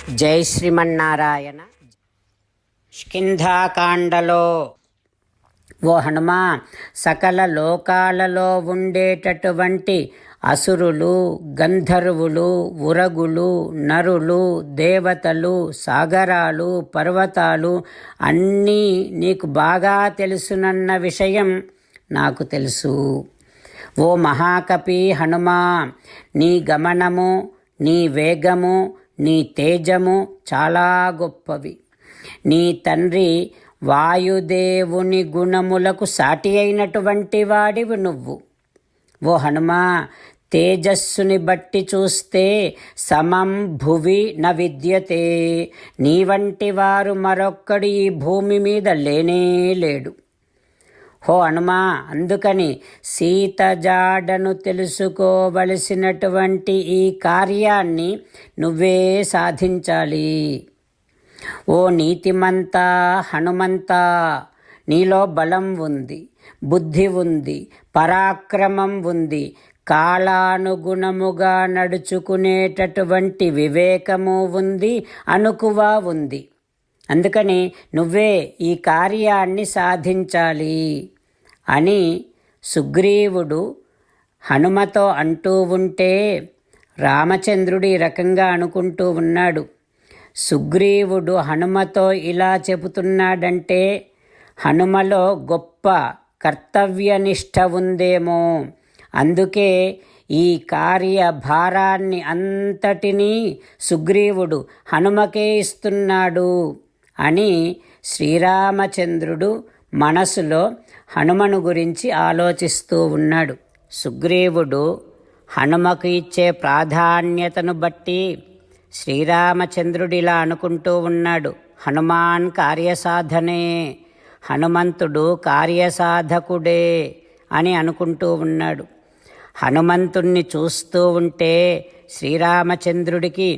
జై శ్రీమన్నారాయణ. కిష్కింధాకాండలో ఓ హనుమా, సకల లోకాలలో ఉండేటటువంటి అసురులు, గంధర్వులు, ఉరగులు, నరులు, దేవతలు, సాగరాలు, పర్వతాలు అన్నీ నీకు బాగా తెలుసునన్న విషయం నాకు తెలుసు. ఓ మహాకపి హనుమా, నీ గమనము, నీ వేగము, నీ తేజము చాలా గొప్పవి. నీ తండ్రి వాయుదేవుని గుణములకు సాటి అయినటువంటి వాడివి నువ్వు. ఓ హనుమా, తేజస్సుని బట్టి చూస్తే సమం భువి న విద్యతే. నీ వంటి వారు మరొక్కడు ఈ భూమి మీద లేనే లేడు. హో హనుమా, అందుకని సీత జాడను తెలుసుకోవలసినటువంటి ఈ కార్యాన్ని నువ్వే సాధించాలి. ఓ నీతిమంతా హనుమంతా, నీలో బలం ఉంది, బుద్ధి ఉంది, పరాక్రమం ఉంది, కాలానుగుణముగా నడుచుకునేటటువంటి వివేకము ఉంది, అణకువ ఉంది. అందుకని నువ్వే ఈ కార్యాన్ని సాధించాలి అని సుగ్రీవుడు హనుమతో అంటూ ఉంటే రామచంద్రుడు ఈ రకంగా అనుకుంటూ ఉన్నాడు. సుగ్రీవుడు హనుమతో ఇలా చెబుతున్నాడంటే హనుమలో గొప్ప కర్తవ్యనిష్ట ఉందేమో, అందుకే ఈ కార్యభారాన్ని అంతటినీ సుగ్రీవుడు హనుమకే ఇస్తున్నాడు అని శ్రీరామచంద్రుడు మనసులో హనుమను గురించి ఆలోచిస్తూ ఉన్నాడు. సుగ్రీవుడు హనుమకు ఇచ్చే ప్రాధాన్యతను బట్టి శ్రీరామచంద్రుడు ఇలా అనుకుంటూ ఉన్నాడు. హనుమాన్ కార్యసాధనే, హనుమంతుడు కార్యసాధకుడే అని అనుకుంటూ ఉన్నాడు. హనుమంతుణ్ణి చూస్తూ ఉంటే శ్రీరామచంద్రుడికి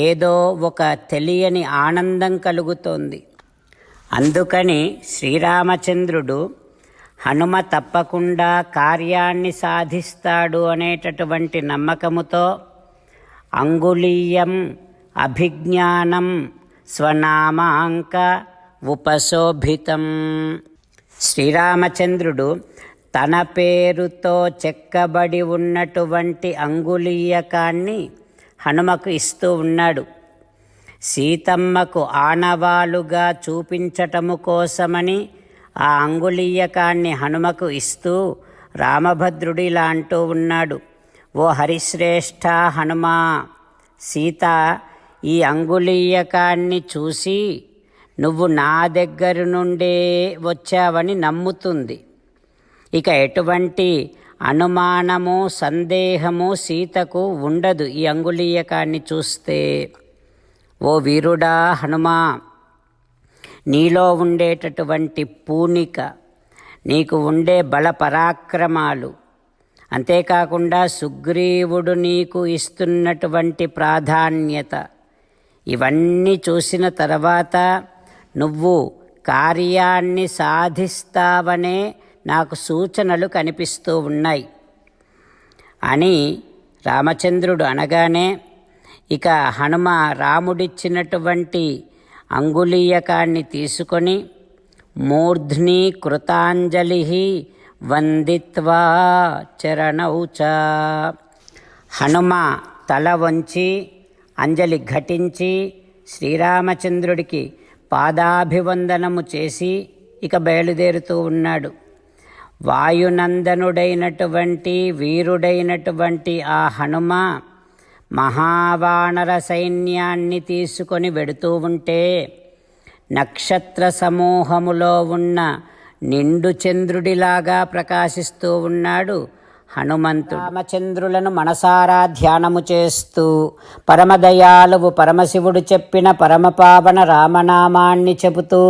ఏదో ఒక తెలియని ఆనందం కలుగుతోంది. అందుకని శ్రీరామచంద్రుడు హనుమ తప్పకుండా కార్యాన్ని సాధిస్తాడు అనేటటువంటి నమ్మకముతో అంగుళీయం అభిజ్ఞానం స్వనామాంక ఉపశోభితం. శ్రీరామచంద్రుడు తన పేరుతో చెక్కబడి ఉన్నటువంటి అంగుళీయకాన్ని హనుమకు ఇస్తూ ఉన్నాడు. సీతమ్మకు ఆనవాలుగా చూపించటము కోసమని ఆ అంగుళీయకాన్ని హనుమకు ఇస్తూ రామభద్రుడు ఇలా అంటూ ఉన్నాడు. ఓ హరిశ్రేష్ఠ హనుమా, సీత ఈ అంగుళీయకాన్ని చూసి నువ్వు నా దగ్గర నుండే వచ్చావని నమ్ముతుంది. ఇక ఎటువంటి అనుమానము, సందేహము సీతకు ఉండదు ఈ అంగుళీయకాన్ని చూస్తే. ఓ వీరుడా హనుమా, నీలో ఉండేటటువంటి పూనిక, నీకు ఉండే బల పరాక్రమాలు, అంతేకాకుండా సుగ్రీవుడు నీకు ఇస్తున్నటువంటి ప్రాధాన్యత, ఇవన్నీ చూసిన తర్వాత నువ్వు కార్యాన్ని సాధిస్తావనే నాకు సూచనలు కనిపిస్తూ ఉన్నాయి అని రామచంద్రుడు అనగానే ఇక హనుమ రాముడిచ్చినటువంటి అంగుళీయకాన్ని తీసుకొని మూర్ధ్ని కృతాంజలి వందిత్వా చరణౌ చ. హనుమ తల వంచి అంజలి ఘటించి శ్రీరామచంద్రుడికి పాదాభివందనము చేసి ఇక బయలుదేరుతూ ఉన్నాడు. వాయునందనుడైనటువంటి వీరుడైనటువంటి ఆ హనుమ మహావానర సైన్యాన్ని తీసుకొని వెడుతూ ఉంటే నక్షత్ర సమూహములో ఉన్న నిండు చంద్రుడిలాగా ప్రకాశిస్తూ ఉన్నాడు హనుమంతుడు. రామచంద్రులను మనసారా ధ్యానము చేస్తూ పరమదయాలువు పరమశివుడు చెప్పిన పరమపావన రామనామాన్ని చెబుతూ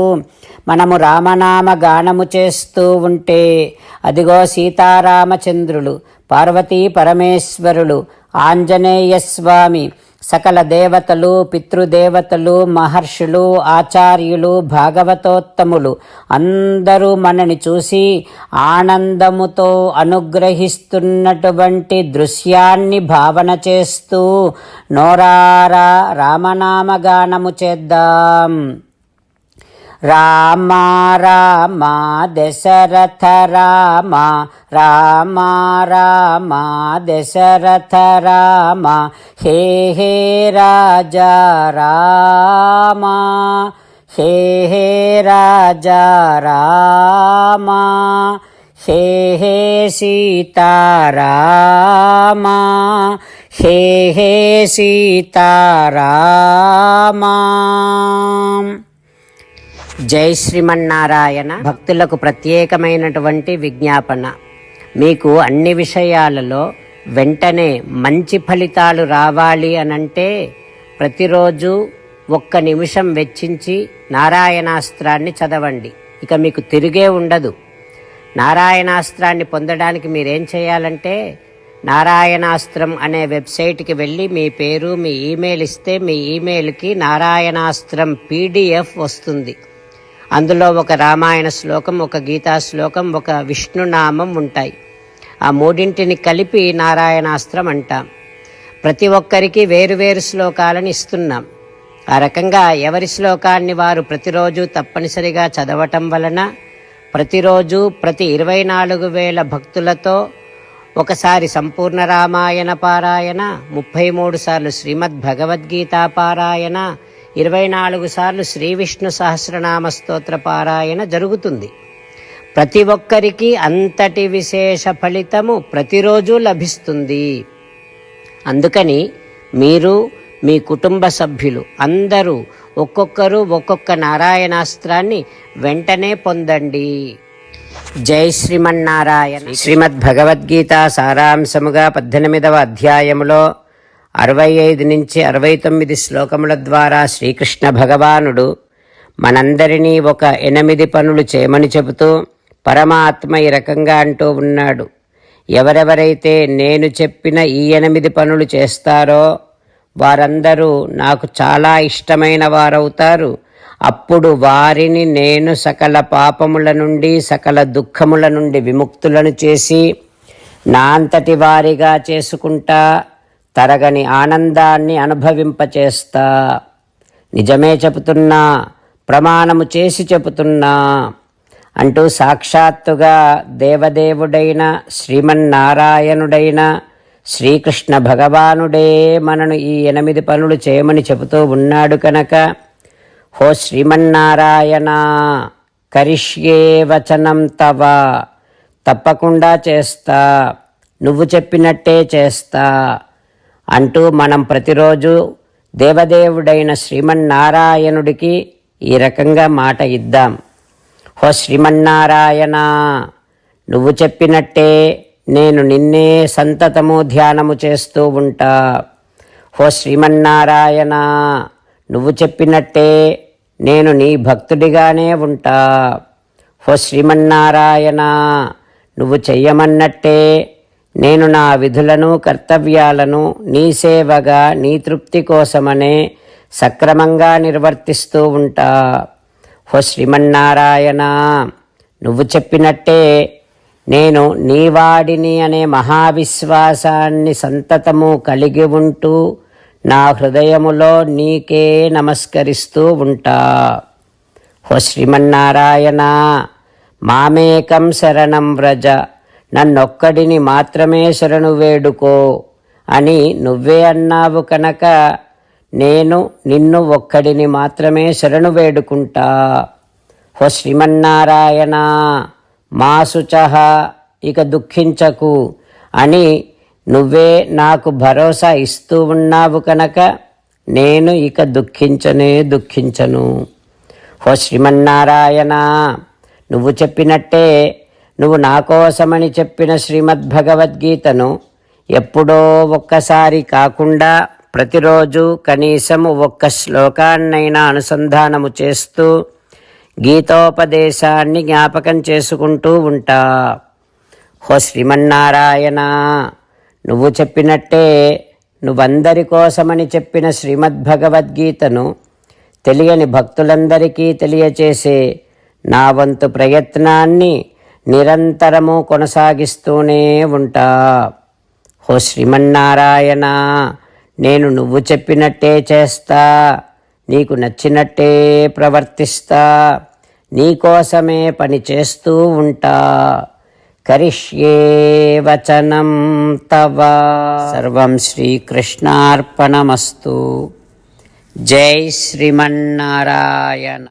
మనము రామనామ గానము చేస్తూ ఉంటే అదిగో సీతారామచంద్రులు, పార్వతీ పరమేశ్వరులు, ఆంజనేయ స్వామి, సకల దేవతలు, పితృదేవతలు, మహర్షులు, ఆచార్యులు, భాగవతోత్తములు అందరూ మనని చూసి ఆనందముతో అనుగ్రహిస్తున్నటువంటి దృశ్యాన్ని భావన చేస్తూ నోరారా రామనామగానము చేద్దాం. రామ రామ దశరథ రామ, రామ రామ దశరథ రామ, హే హే రాజా రామ, హే హే రాజా రామ, హే హే సీతారామ, హే హే సీతారామ. జై శ్రీమన్నారాయణ. భక్తులకు ప్రత్యేకమైనటువంటి విజ్ఞాపన. మీకు అన్ని విషయాలలో వెంటనే మంచి ఫలితాలు రావాలి అనంటే ప్రతిరోజు 1 నిమిషం వెచ్చించి నారాయణాస్త్రాన్ని చదవండి. ఇక మీకు తిరిగే ఉండదు. నారాయణాస్త్రాన్ని పొందడానికి మీరేం చేయాలంటే నారాయణాస్త్రం అనే వెబ్సైట్కి వెళ్ళి మీ పేరు, మీ ఈమెయిల్ ఇస్తే మీ ఈమెయిల్కి నారాయణాస్త్రం PDF వస్తుంది. అందులో ఒక రామాయణ శ్లోకం, ఒక గీతా శ్లోకం, ఒక విష్ణునామం ఉంటాయి. ఆ 3 కలిపి నారాయణాస్త్రం అంటాం. ప్రతి ఒక్కరికి వేరువేరు శ్లోకాలను ఇస్తున్నాం. ఆ రకంగా ఎవరి శ్లోకాన్ని వారు ప్రతిరోజు తప్పనిసరిగా చదవటం వలన ప్రతిరోజు ప్రతి 24,000 భక్తులతో ఒకసారి సంపూర్ణ రామాయణ పారాయణ, 33 సార్లు శ్రీమద్ భగవద్గీత పారాయణ, 24 సార్లు శ్రీ విష్ణు సహస్రనామ స్తోత్ర పారాయణ జరుగుతుంది. ప్రతి ఒక్కరికి అంతటి విశేష ఫలితము ప్రతిరోజు లభిస్తుంది. అందుకని మీరు, మీ కుటుంబ సభ్యులు అందరూ ఒక్కొక్కరు ఒక్కొక్క నారాయణాస్త్రాన్ని వెంటనే పొందండి. జై శ్రీమన్నారాయణ. శ్రీమద్ భగవద్గీత సారాంశముగా 18వ అధ్యాయములో 65 నుంచి 69 శ్లోకముల ద్వారా శ్రీకృష్ణ భగవానుడు మనందరినీ ఒక 8 పనులు చేయమని చెబుతూ పరమాత్మ ఈ రకంగా అంటూ ఉన్నాడు. ఎవరెవరైతే నేను చెప్పిన ఈ 8 పనులు చేస్తారో వారందరూ నాకు చాలా ఇష్టమైన వారవుతారు. అప్పుడు వారిని నేను సకల పాపముల నుండి, సకల దుఃఖముల నుండి విముక్తులను చేసి నా అంతటి వారిగా చేసుకుంటా, తరగని ఆనందాన్ని అనుభవింపచేస్తా. నిజమే చెబుతున్నా, ప్రమాణము చేసి చెబుతున్నా అంటూ సాక్షాత్తుగా దేవదేవుడైన శ్రీమన్నారాయణుడైన శ్రీకృష్ణ భగవానుడే మనను ఈ 8 పనులు చేయమని చెబుతూ ఉన్నాడు కనుక, హో శ్రీమన్నారాయణ, కరిష్యే వచనం తవ, తప్పకుండా చేస్తా, నువ్వు చెప్పినట్టే చేస్తా అంటూ మనం ప్రతిరోజు దేవదేవుడైన శ్రీమన్నారాయణుడికి ఈ రకంగా మాట ఇద్దాం. హో శ్రీమన్నారాయణ, నువ్వు చెప్పినట్టే నేను నిన్నే సంతతము ధ్యానము చేస్తూ ఉంటా. హో శ్రీమన్నారాయణ, నువ్వు చెప్పినట్టే నేను నీ భక్తుడిగానే ఉంటా. హో శ్రీమన్నారాయణ, నువ్వు చెయ్యమన్నట్టే నేను నా విధులను, కర్తవ్యాలను నీ సేవగా, నీ తృప్తి కోసమనే సక్రమంగా నిర్వర్తిస్తూ ఉంటా. హో శ్రీమన్నారాయణ, నువ్వు చెప్పినట్టే నేను నీవాడిని అనే మహావిశ్వాసాన్ని సంతతము కలిగి ఉంటూ నా హృదయములో నీకే నమస్కరిస్తూ ఉంటా. హో శ్రీమన్నారాయణ, మామేకం శరణం వ్రజ, నన్నొక్కడిని మాత్రమే శరణు వేడుకో అని నువ్వే అన్నావు కనుక నేను నిన్ను ఒక్కడిని మాత్రమే శరణు వేడుకుంటా. హో శ్రీమన్నారాయణ, మా శుచః, ఇక దుఃఖించకు అని నువ్వే నాకు భరోసా ఇస్తూ ఉన్నావు కనుక నేను ఇక దుఃఖించను. హో శ్రీమన్నారాయణ, నువ్వు చెప్పినట్టే నువ్వు నా కోసమని చెప్పిన శ్రీమద్భగవద్గీతను ఎప్పుడో ఒక్కసారి కాకుండా ప్రతిరోజు కనీసము 1 శ్లోకాన్నైనా అనుసంధానము చేస్తూ గీతోపదేశాన్ని జ్ఞాపకం చేసుకుంటూ ఉంటా. హో శ్రీమన్నారాయణ, నువ్వు చెప్పినట్టే నువ్వందరి కోసమని చెప్పిన శ్రీమద్భగవద్గీతను తెలియని భక్తులందరికీ తెలియచేసే నా వంతు ప్రయత్నాన్ని నిరంతరము కొనసాగిస్తూనే ఉంటా. ఓ శ్రీమన్నారాయణ, నేను నువ్వు చెప్పినట్టే చేస్తా, నీకు నచ్చినట్టే ప్రవర్తిస్తా, నీకోసమే పని చేస్తూ ఉంటా. కరిష్యే వచనం తవ. సర్వం శ్రీకృష్ణార్పణమస్తు. జై శ్రీమన్నారాయణ.